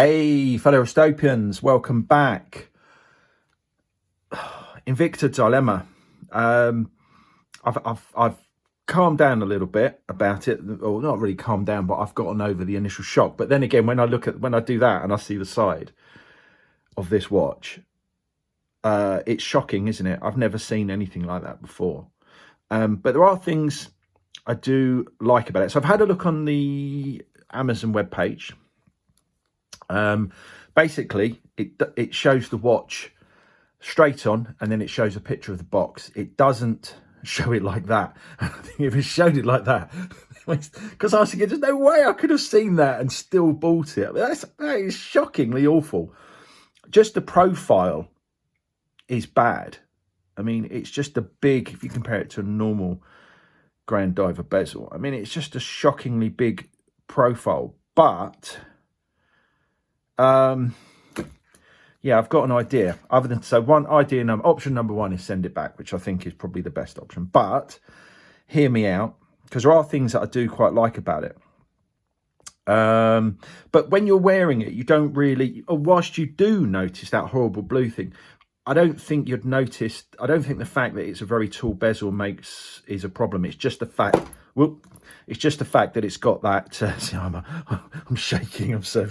Hey, fellow dystopians, welcome back. Invicta dilemma. I've calmed down a little bit about it, or not really calmed down, but I've gotten over the initial shock. But then again, when I do that and I see the side of this watch, it's shocking, isn't it? I've never seen anything like that before. But there are things I do like about it. So I've had a look on the Amazon webpage. Basically, it shows the watch straight on, and then it shows a picture of the box. It doesn't show it like that. I think if it showed it like that, because I was thinking, there's no way I could have seen that and still bought it. That is shockingly awful. Just the profile is bad. I mean, it's just a big, if you compare it to a normal Grand Diver bezel, I mean, it's just a shockingly big profile. But yeah, I've got an idea. Option number one is send it back, which I think is probably the best option. But hear me out, because there are things that I do quite like about it. But when you're wearing it, you don't really, or whilst you do notice that horrible blue thing, I don't think you'd notice. I don't think the fact that it's a very tall bezel is a problem. It's just the fact. It's just the fact that it's got that. See, I'm shaking. I'm so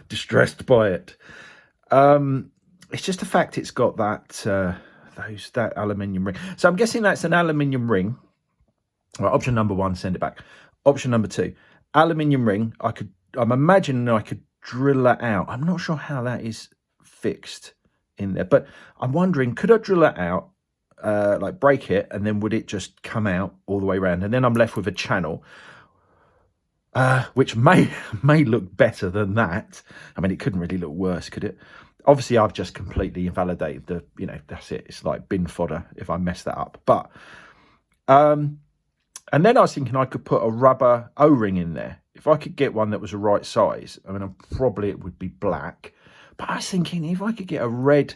distressed by it. It's just the fact it's got that that aluminium ring. So I'm guessing that's an aluminium ring. Right, option number one, send it back. Option number two, aluminium ring. I'm imagining I could drill that out. I'm not sure how that is fixed in there, but I'm wondering, could I drill that out, like break it, and then would it just come out all the way around, and then I'm left with a channel, which may look better than that. I mean, it couldn't really look worse, could it? Obviously, I've just completely invalidated that's it. It's like bin fodder if I mess that up. But and then I was thinking I could put a rubber O-ring in there. If I could get one that was the right size, I mean, probably it would be black. But I was thinking, if I could get a red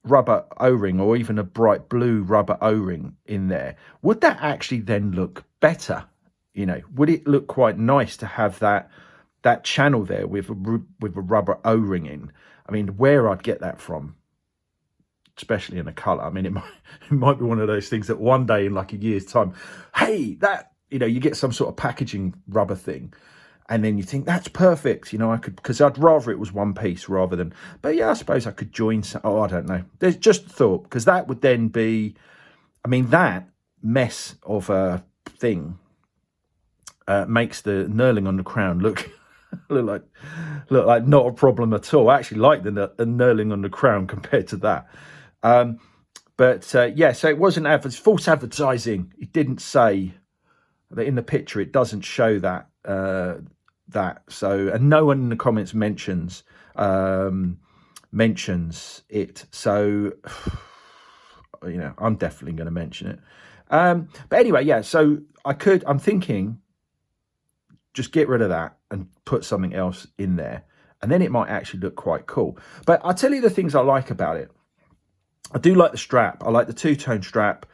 rubber O-ring or even a bright blue rubber O-ring in there, would that actually then look better? Would it look quite nice to have that channel there with a rubber O-ring in? I mean, where I'd get that from, especially in a colour. I mean, it might be one of those things that one day in like a year's time, hey, that, you get some sort of packaging rubber thing, and then you think that's perfect. I could, because I'd rather it was one piece rather than, but yeah, I suppose I could join some, I don't know. There's just a thought, because that would then be, I mean, that mess of a thing makes the knurling on the crown look like not a problem at all. I actually like the knurling on the crown compared to that. Yeah, so it wasn't false advertising. It didn't say that in the picture. It doesn't show that. So, and no one in the comments mentions it. So, I'm definitely going to mention it. But anyway, yeah. So I'm thinking, just get rid of that and put something else in there, and then it might actually look quite cool. But I'll tell you the things I like about it. I do like the strap. I like the two-tone strap,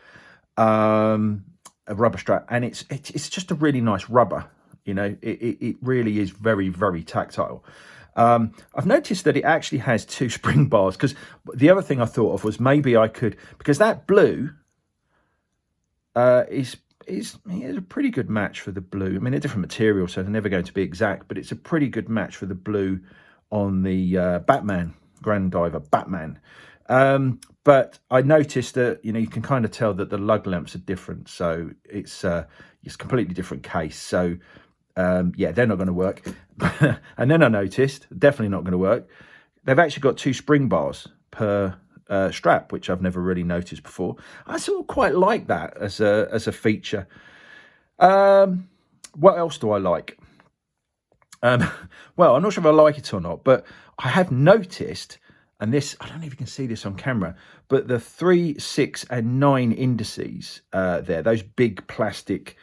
a rubber strap, and it's just a really nice rubber. It really is very, very tactile. I've noticed that it actually has two spring bars, because the other thing I thought of was maybe I could, because that blue is a pretty good match for the blue. I mean, they're different materials, so they're never going to be exact, but it's a pretty good match for the blue on the Batman, Grand Diver Batman. But I noticed that, you can kind of tell that the lug lamps are different. So it's a completely different case. So, yeah, they're not going to work. And then I noticed, definitely not going to work, they've actually got two spring bars per strap, which I've never really noticed before. I sort of quite like that as a feature. What else do I like? Well, I'm not sure if I like it or not, but I have noticed, and this, I don't know if you can see this on camera, but the 3, 6, and 9 indices there, those big plastic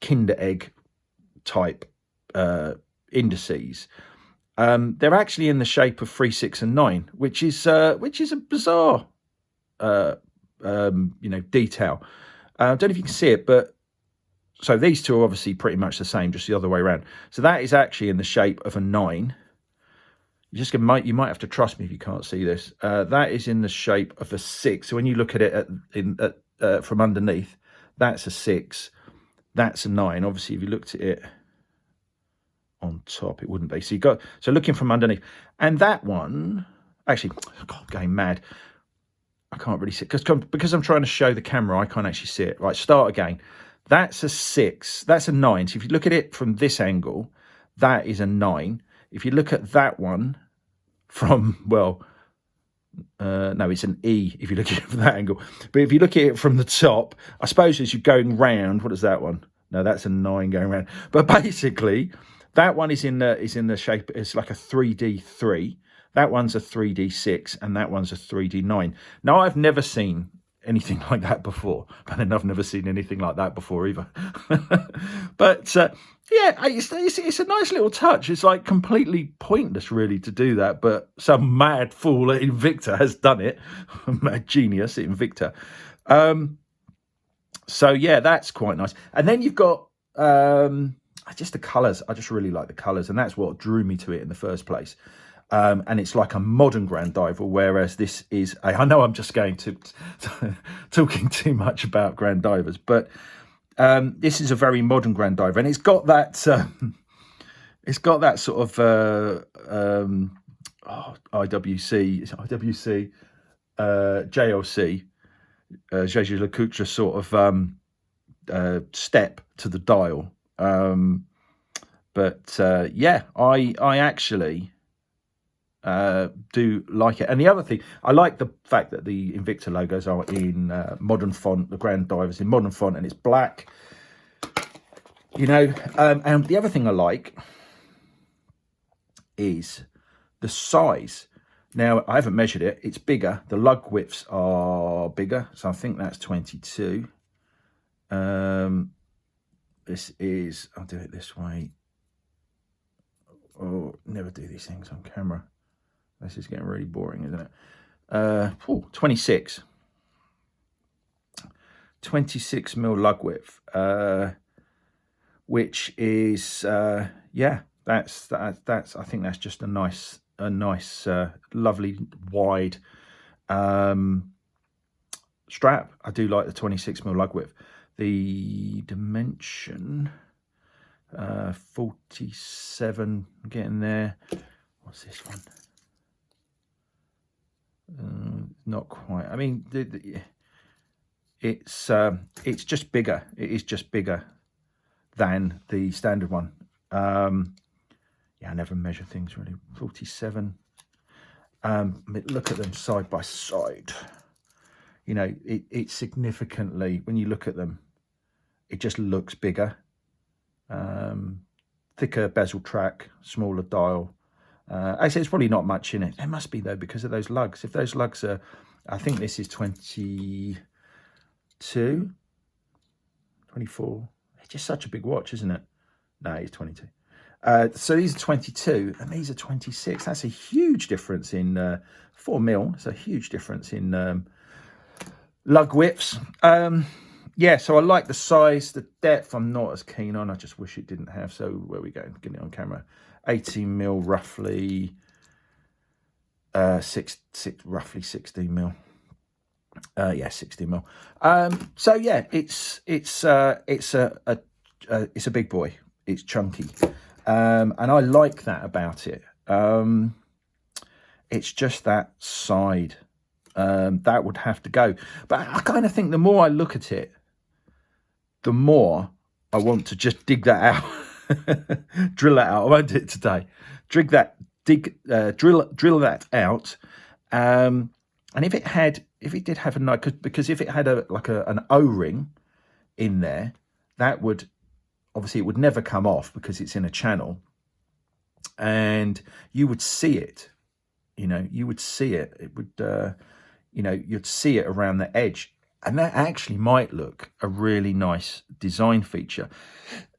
Kinder Egg type indices, they're actually in the shape of 3, 6, and 9, which is a bizarre, detail. I don't know if you can see it, but so these two are obviously pretty much the same, just the other way around. So that is actually in the shape of a 9, you might have to trust me if you can't see this. That is in the shape of a 6. So when you look at it from underneath, that's a 6. That's a 9. Obviously, if you looked at it on top, it wouldn't be. So looking from underneath, and that one, actually, God, going mad. I can't really see it because I'm trying to show the camera. I can't actually see it. Right, start again. That's a 6. That's a 9. So if you look at it from this angle, that is a 9. If you look at that one from, well, no, it's an E if you look at it from that angle. But if you look at it from the top, I suppose as you're going round, what is that one? No, that's a 9 going round. But basically, that one is in the shape. It's like a 3D3. That one's a 3D6, and that one's a 3D9. Now, I've never seen anything like that before, but then I've never seen anything like that before either. But yeah, it's a nice little touch. It's like completely pointless, really, to do that, but some mad fool at Invicta has done it. Mad genius at Invicta. So yeah, that's quite nice. And then you've got just the colours. I just really like the colours, and that's what drew me to it in the first place. And it's like a modern Grand Diver, whereas this is I know I'm just going to talking too much about Grand Divers, but this is a very modern Grand Diver, and it's got that sort of IWC, JLC, Jaeger LeCoultre sort of step to the dial. But yeah, I actually do like it. And the other thing, I like the fact that the Invicta logos are in modern font, the Grand Divers in modern font, and it's black, you know. And the other thing I like is the size. Now, I haven't measured it. It's bigger. The lug widths are bigger. So I think that's 22. This is, I'll do it this way. Oh, never do these things on camera. This is getting really boring, isn't it? 26. 26 mil lug width, which is, yeah, that's. I think that's just a nice, lovely wide strap. I do like the 26 mil lug width. The dimension, 47. Getting there. What's this one? Not quite. I mean, it's just bigger. It is just bigger than the standard one. Yeah, I never measure things really. 47. Look at them side by side. You know, it significantly, when you look at them, it just looks bigger. Thicker bezel track, smaller dial. Actually, there's probably not much in it. There must be, though, because of those lugs. If those lugs are, I think this is 22, 24. It's just such a big watch, isn't it? No, it's 22. So these are 22 and these are 26. That's a huge difference in 4 mil. It's a huge difference in lug widths. Yeah, so I like the size. The depth I'm not as keen on. I just wish it didn't have. So where we go? Getting it on camera. 18 mil roughly. Roughly 16 mil. Yeah, 16 mil. So yeah, it's a big boy. It's chunky. And I like that about it. It's just that side that would have to go. But I kind of think the more I look at it, the more I want to just dig that out, drill that out. I won't do it today. Drill that out. And if it did have a nice, because if it had an O-ring in there, that would, obviously it would never come off because it's in a channel, and you would see it. You know, you would see it. It would, you know, you'd see it around the edge. And that actually might look a really nice design feature.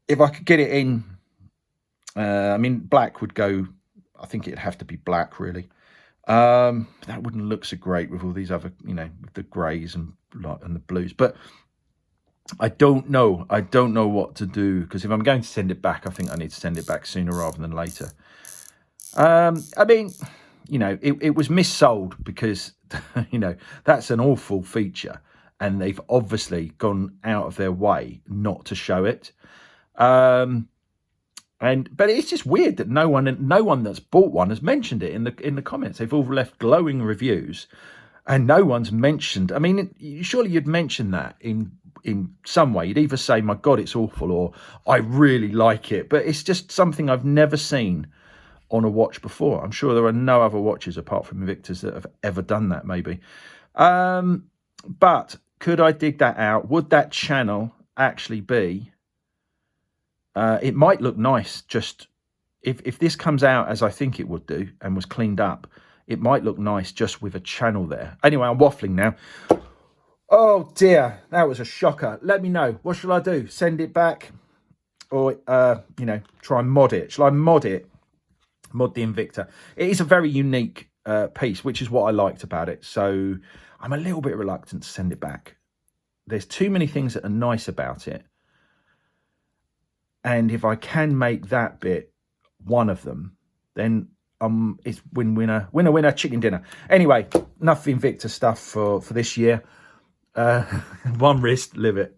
If I could get it in, I mean, black would go, I think it'd have to be black, really. That wouldn't look so great with all these other, you know, with the greys and the blues. But I don't know. I don't know what to do, because if I'm going to send it back, I think I need to send it back sooner rather than later. I mean, you know, it was missold because, you know, that's an awful feature. And they've obviously gone out of their way not to show it. But it's just weird that no one that's bought one has mentioned it in the comments. They've all left glowing reviews, and no one's mentioned. I mean, surely you'd mention that in some way. You'd either say, "My God, it's awful," or "I really like it." But it's just something I've never seen on a watch before. I'm sure there are no other watches apart from Invicta's that have ever done that. Maybe, but could I dig that out? Would that channel actually be? It might look nice, just if this comes out as I think it would do and was cleaned up, it might look nice just with a channel there. Anyway, I'm waffling now. Oh dear, that was a shocker. Let me know. What shall I do? Send it back? Or, you know, try and mod it? Shall I mod it? Mod the Invicta. It is a very unique piece, which is what I liked about it. So I'm a little bit reluctant to send it back. There's too many things that are nice about it. And if I can make that bit one of them, then it's winner, chicken dinner. Anyway, enough Invicta stuff for this year. One wrist, live it.